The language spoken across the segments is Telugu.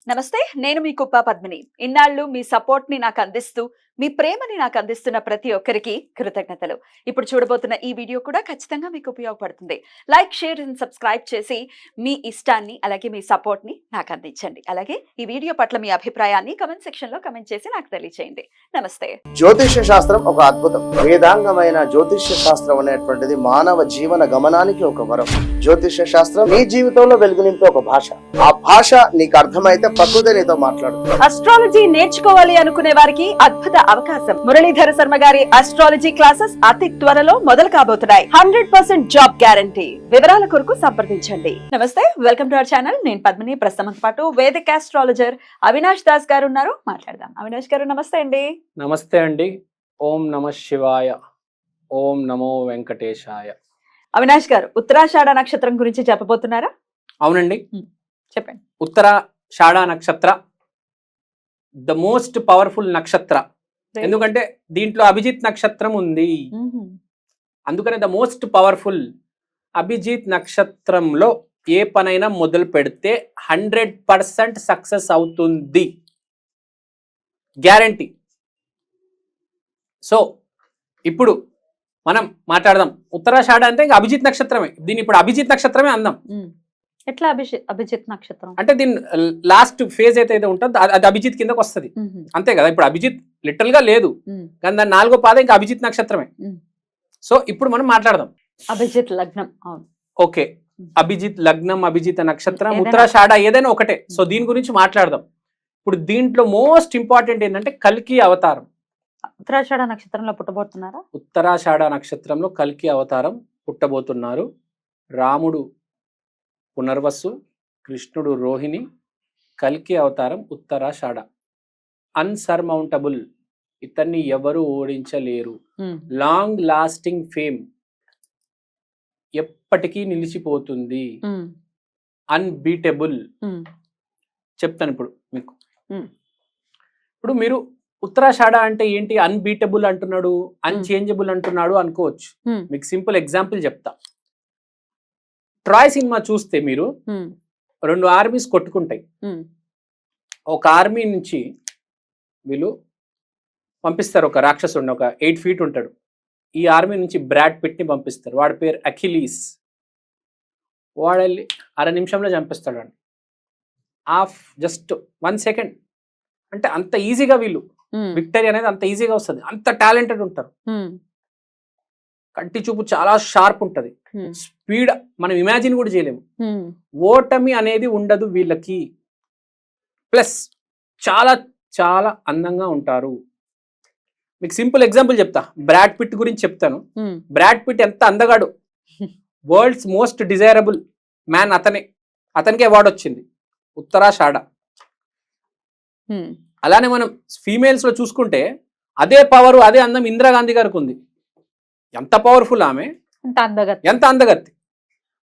నమస్తే, నేను మీ కుప్ప పద్మిని. ఇన్నాళ్ళు మీ సపోర్ట్ ని నాకు అందిస్తూ, మీ ప్రేమని నాకు అందిస్తున్న ప్రతి ఒక్కరికి కృతజ్ఞతలు. ఇప్పుడు చూడబోతున్న ఈ వీడియో కూడా ఖచ్చితంగా మీకు ఉపయోగపడుతుంది. లైక్, షేర్ అండ్ సబ్స్క్రైబ్ చేసి మీ ఇష్టాన్ని అలాగే మీ సపోర్ట్ ని నాకు అందించండి. అలాగే ఈ వీడియో పట్ల మీ అభిప్రాయాన్ని కమెంట్ సెక్షన్ లో కమెంట్ చేసి నాకు తెలియజేయండి. నమస్తే. జ్యోతిష్య శాస్త్రం ఒక అద్భుతం. వేదాంగమైన జ్యోతిష్య శాస్త్రం అనేటువంటిది మానవ జీవన గమనానికి ఒక వరం. జ్యోతిష్య శాస్త్రం నీ జీవితంలో వెలుగు నింపే ఒక భాష. ఆ భాష నీకు అర్థమైతే ప్రకృతి నీతో మాట్లాడుతుంది. అస్ట్రాలజీ నేర్చుకోవాలి అనుకునే వారికి అద్భుత అవకాశం. మురళీధర శర్మ గారి అస్ట్రాలజీ క్లాసెస్ అతి త్వరలో మొదలు కాబోతున్నాయి. 100% జాబ్ గ్యారంటీ. వివరాల కొరకు సంప్రదించండి. నమస్తే, వెల్కమ్ టు అవర్ ఛానల్. నేను పద్మిని. ప్రస్తుతం పాటు వేదిక ఆస్ట్రాలజర్ అవినాష్ దాస్ గారు ఉన్నారు. మాట్లాడదాం. అవినాష్ గారు నమస్తే అండి. నమస్తే అండి. ఓం నమ శివాయ. ఓం నమో వెంకటేశాయ. అవినాష్ గారు, ఉత్తరాషాఢ నక్షత్రం గురించి చెప్పబోతున్నారా? అవునండి, చెప్పండి. ఉత్తరాషాఢ నక్షత్ర ద మోస్ట్ పవర్ఫుల్ నక్షత్ర. ఎందుకంటే దీంట్లో అభిజిత్ నక్షత్రం ఉంది, అందుకనే ద మోస్ట్ పవర్ఫుల్. అభిజిత్ నక్షత్రంలో ఏ పనైనా మొదలు పెడితే 100% సక్సెస్ అవుతుంది, గ్యారంటీ. సో ఇప్పుడు మనం మాట్లాడదాం. ఉత్తరాషాఢ అంటే ఇంకా అభిజిత్ నక్షత్రమే. దీన్ని ఇప్పుడు అభిజిత్ నక్షత్రమే అందాం. ఎట్లా అభిజిత్ నక్షత్రం అంటే దీని లాస్ట్ ఫేజ్ అయితే ఉంటుందో అది అభిజిత్ కిందకు వస్తుంది, అంతే కదా. ఇప్పుడు అభిజిత్ లిటరల్ గా లేదు, కానీ దాని 4వ పాదం ఇంకా అభిజిత్ నక్షత్రమే. సో ఇప్పుడు మనం మాట్లాడదాం. అభిజిత్ లగ్నం. ఓకే, అభిజిత్ లగ్నం, అభిజిత్ నక్షత్రం, ఉత్తరాషాఢ ఏదైనా ఒకటే. సో దీని గురించి మాట్లాడదాం. ఇప్పుడు దీంట్లో మోస్ట్ ఇంపార్టెంట్ ఏంటంటే కల్కి అవతారం. ఉత్తరాషాఢ నక్షత్రంలో పుట్టబోతున్నారా? ఉత్తరాషాఢ నక్షత్రంలో కల్కి అవతారం పుట్టబోతున్నారు. రాముడు పునర్వసు, కృష్ణుడు రోహిణి, కల్కి అవతారం ఉత్తరాషాఢ. అన్సర్మౌంటబుల్, ఇతన్ని ఎవరు ఓడించలేరు. లాంగ్ లాస్టింగ్ ఫేమ్, ఎప్పటికీ నిలిచిపోతుంది. అన్బీటబుల్. చెప్తాను ఇప్పుడు మీకు. ఇప్పుడు మీరు ఉత్తరాషాఢ అంటే ఏంటి, అన్బీటబుల్ అంటున్నాడు, అన్చేంజబుల్ అంటున్నాడు అనుకోవచ్చు. మీకు సింపుల్ ఎగ్జాంపుల్ చెప్తా. ట్రాయ్ సినిమా చూస్తే మీరు 2 ఆర్మీస్ కొట్టుకుంటాయి. ఒక ఆర్మీ నుంచి వీళ్ళు పంపిస్తారు ఒక రాక్షసుడిని, ఒక 8 feet ఉంటాడు. ఈ ఆర్మీ నుంచి బ్రాడ్ పిట్ ని పంపిస్తారు. వాడి పేరు అఖిలీస్. వాడు వెళ్ళి 1/2 నిమిషంలో చంపిస్తాడు అండి. Just 1 second. అంటే అంత ఈజీగా వీళ్ళు విక్టరీ అనేది అంత ఈజీగా వస్తుంది. అంత టాలెంటెడ్ ఉంటారు. కంటి చూపు చాలా షార్ప్ ఉంటది. స్పీడ్ మనం ఇమాజిన్ కూడా చేయలేము. ఓటమి అనేది ఉండదు వీళ్ళకి. ప్లస్ చాలా చాలా అందంగా ఉంటారు. మీకు సింపుల్ ఎగ్జాంపుల్ చెప్తా. బ్రాడ్ పిట్ గురించి చెప్తాను. బ్రాడ్ పిట్ ఎంత అందగాడు. వరల్డ్స్ మోస్ట్ డిజైరబుల్ మ్యాన్ అతనే. అతనికి అవార్డు వచ్చింది ఉత్తరాషాఢ. అలానే మనం ఫీమేల్స్ లో చూసుకుంటే అదే పవర్, అదే అందం ఇందిరాగాంధీ గారికి ఉంది. ఎంత పవర్ఫుల్ ఆమె, ఎంత అందగత్తి.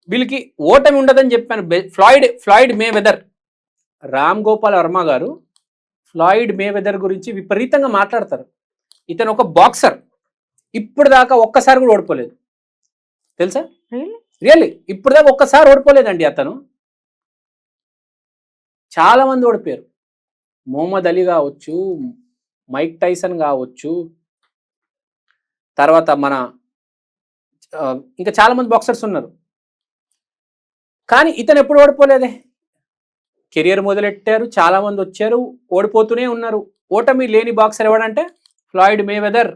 వీళ్ళకి ఓటమి ఉండదని చెప్పాను. ఫ్లాయిడ్ మే వెదర్, రామ్ గోపాల్ వర్మ గారు ఫ్లాయిడ్ మే వెదర్ గురించి విపరీతంగా మాట్లాడతారు. ఇతను ఒక బాక్సర్. ఇప్పుడు దాకా ఒక్కసారి కూడా ఓడిపోలేదు, తెలుసా? రియల్లీ ఇప్పుడు దాకా ఒక్కసారి ఓడిపోలేదండి అతను. చాలా మంది ఓడిపోయారు. మొహమ్మద్ అలీ కావచ్చు, మైక్ టైసన్ కావచ్చు, తర్వాత మన ఇంకా చాలా మంది బాక్సర్స్ ఉన్నారు. కానీ ఇతను ఎప్పుడు ఓడిపోలేదే. కెరియర్ మొదలెట్టారు, చాలా మంది వచ్చారు, ఓడిపోతూనే ఉన్నారు. ఓటమి లేని బాక్సర్ ఎవడంటే ఫ్లాయిడ్ మే వెదర్.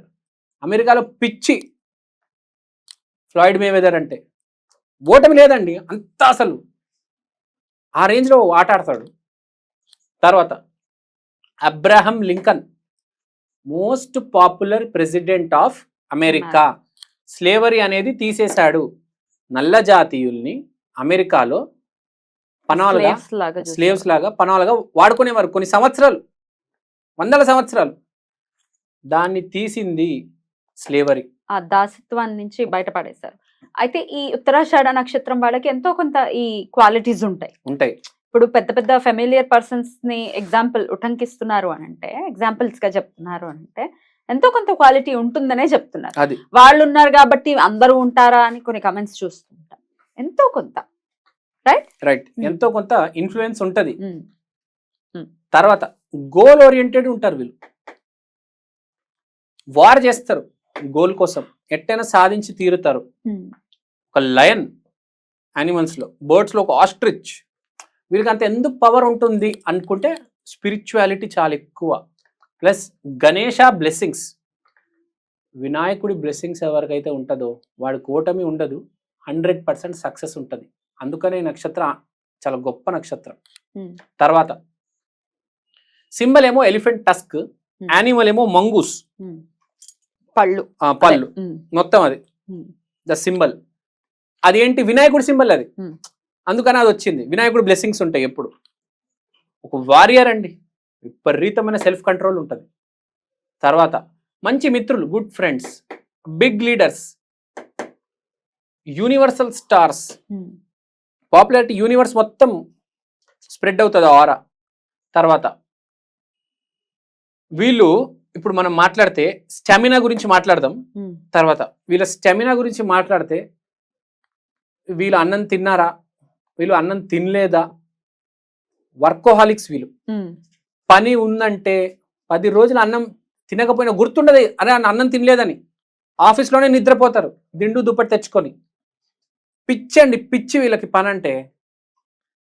అమెరికాలో పిచ్చి ఫ్లాయిడ్ మే వెదర్ అంటే. ఓటమి లేదండి అంత, అసలు ఆ రేంజ్లో ఆట ఆడతాడు. తర్వాత Abraham Lincoln, most popular president of America. Slavery అనేది తీసేశాడు. నల్ల జాతీయుల్ని అమెరికాలో పనాలుగా, స్లేవ్స్ లాగా పనాలుగా వాడుకునేవారు కొన్ని సంవత్సరాలు, 100 సంవత్సరాలు. దాన్ని తీసింది స్లేవరీ. ఆ దాసత్వాన్ని నుంచి బయటపడేశారు. అయితే ఈ ఉత్తరాషాఢ నక్షత్రం వాళ్ళకి ఎంతో కొంత ఈ క్వాలిటీస్ ఉంటాయి. ఇప్పుడు పెద్ద పెద్ద ఫెమిలియర్ పర్సన్స్ ని ఎగ్జాంపుల్ ఉటంకిస్తున్నారు అని అంటే, ఎగ్జాంపుల్స్ గా చెప్తున్నారు అంటే ఎంతో కొంత క్వాలిటీ ఉంటుందనే చెప్తున్నారు. వాళ్ళు ఉన్నారు కాబట్టి అందరూ ఉంటారా అని కొన్ని కమెంట్స్ చూస్తుంటాం. ఎంతో కొంత రైట్ ఎంతో కొంత ఇన్ఫ్లుయెన్స్ ఉంటది. తర్వాత గోల్ ఓరియంటెడ్ ఉంటారు వీళ్ళు, వార్ చేస్తారు గోల్ కోసం, ఎట్టైనా సాధించి తీరుతారు. ఒక లయన్ యానిమల్స్ లో, బర్డ్స్ లో ఒక ఆస్ట్రిచ్, వీళ్ళకి అంత ఎందుకు పవర్ ఉంటుంది అనుకుంటే స్పిరిచువాలిటీ చాలా ఎక్కువ. ప్లస్ గణేష బ్లెస్సింగ్స్, వినాయకుడి బ్లెస్సింగ్స్ ఎవరికైతే ఉంటుందో వాడికి ఓటమి ఉండదు, 100% సక్సెస్ ఉంటుంది. అందుకనే ఈ నక్షత్రం చాలా గొప్ప నక్షత్రం. తర్వాత సింబల్ ఏమో ఎలిఫెంట్ టస్క్, యానిమల్ ఏమో మంగూస్, పళ్ళు. మొత్తం అది ద సింబల్. అదేంటి, వినాయకుడి సింబల్ అది, అందుకని అది వచ్చింది. వినాయకుడి బ్లెస్సింగ్స్ ఉంటాయి ఎప్పుడు. ఒక వారియర్ అండి, విపరీతమైన సెల్ఫ్ కంట్రోల్ ఉంటుంది. తర్వాత మంచి మిత్రులు, good friends, big leaders, universal stars, popularity universe మొత్తం స్ప్రెడ్ అవుతుంది ఆరా. తర్వాత వీళ్ళు ఇప్పుడు మనం మాట్లాడితే స్టామినా గురించి మాట్లాడదాం. తర్వాత వీళ్ళ స్టామినా గురించి మాట్లాడితే వీళ్ళు అన్నం తిన్నారా, వీళ్ళు అన్నం తినలేదా, వర్కోహాలిక్స్ వీళ్ళు. పని ఉందంటే 10 రోజులు అన్నం తినకపోయినా గుర్తుండదు, అరే అన్నం తినలేదని. ఆఫీస్లోనే నిద్రపోతారు దిండు దుప్పటి తెచ్చుకొని. పిచ్చి అండి, పిచ్చి వీళ్ళకి పని అంటే.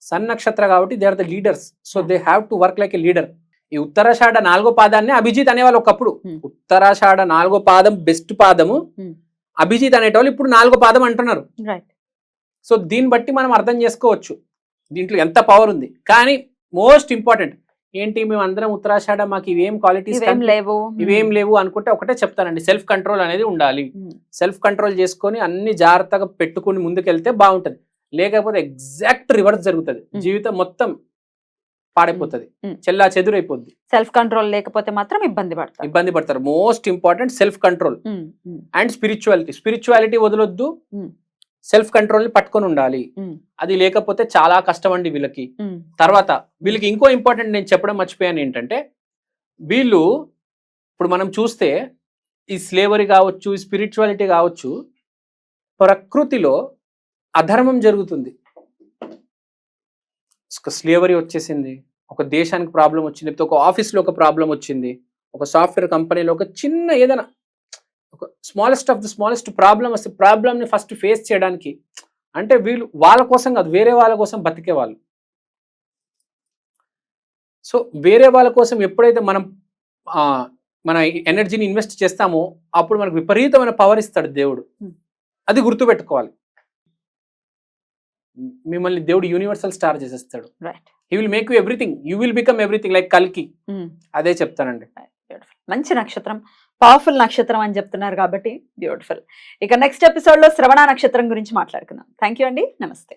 సన్ నక్షత్ర కాబట్టి they are the leaders, so they have to work like a leader. ఈ ఉత్తరాషాఢ 4వ పాదాన్ని అభిజిత్ అనేవాళ్ళు ఒకప్పుడు. ఉత్తరాషాఢ 4వ పాదం బెస్ట్ పాదము, అభిజిత్ అనేటోళ్ళు ఇప్పుడు 4వ పాదం అంటున్నారు. సో దీన్ని బట్టి మనం అర్థం చేసుకోవచ్చు దీంట్లో ఎంత పవర్ ఉంది. కానీ మోస్ట్ ఇంపార్టెంట్ ఏంటి, మేము అందరం ఉత్తరాషాఢ మాకు ఇవేం క్వాలిటీస్ ఇవేం లేవు అనుకుంటే ఒకటే చెప్తానండి, సెల్ఫ్ కంట్రోల్ అనేది ఉండాలి. సెల్ఫ్ కంట్రోల్ చేసుకొని అన్ని జాగ్రత్తగా పెట్టుకుని ముందుకెళ్తే బాగుంటది. లేకపోతే ఎగ్జాక్ట్ రివర్స్ జరుగుతుంది, జీవితం మొత్తం పాడైపోతుంది, చెల్లా చెదురైపోద్ది. సెల్ఫ్ కంట్రోల్ లేకపోతే మాత్రం ఇబ్బంది పడతారు. Most important self control and spirituality వదలొద్దు, సెల్ఫ్ కంట్రోల్ ని పట్టుకొని ఉండాలి. అది లేకపోతే చాలా కష్టం అండి వీళ్ళకి. తర్వాత వీళ్ళకి ఇంకో ఇంపార్టెంట్ నేను చెప్పడం మర్చిపోయాను ఏంటంటే, వీళ్ళు ఇప్పుడు మనం చూస్తే ఈ స్లేవరీ కావచ్చు, ఈ స్పిరిచువాలిటీ కావచ్చు, ప్రకృతిలో అధర్మం జరుగుతుంది. స్లేవరీ వచ్చేసింది, ఒక దేశానికి ప్రాబ్లం వచ్చింది, లేకపోతే ఒక ఆఫీస్లో ఒక ప్రాబ్లం వచ్చింది, ఒక సాఫ్ట్వేర్ కంపెనీలో ఒక చిన్న ఏదైనా ఒక smallest of the smallest problem వస్తే ప్రాబ్లమ్ని ఫస్ట్ ఫేస్ చేయడానికి అంటే వీళ్ళు వాళ్ళ కోసం కాదు, వేరే వాళ్ళ కోసం బతికే వాళ్ళు. సో వేరే వాళ్ళ కోసం ఎప్పుడైతే మనం మన ఎనర్జీని ఇన్వెస్ట్ చేస్తామో అప్పుడు మనకు విపరీతమైన పవర్ ఇస్తాడు దేవుడు. అది గుర్తుపెట్టుకోవాలి. మిమ్మల్ని దేవుడు యూనివర్సల్ స్టార్ చేసేస్తాడు. He will make you everything, you will become everything like కల్కి. అదే చెప్తానండి. మంచి నక్షత్రం, పవర్ఫుల్ నక్షత్రం అని చెప్తున్నారు కాబట్టి బ్యూటిఫుల్. ఇక నెక్స్ట్ ఎపిసోడ్ లో శ్రవణ నక్షత్రం గురించి మాట్లాడుకుందాం. థ్యాంక్ యూ అండి, నమస్తే.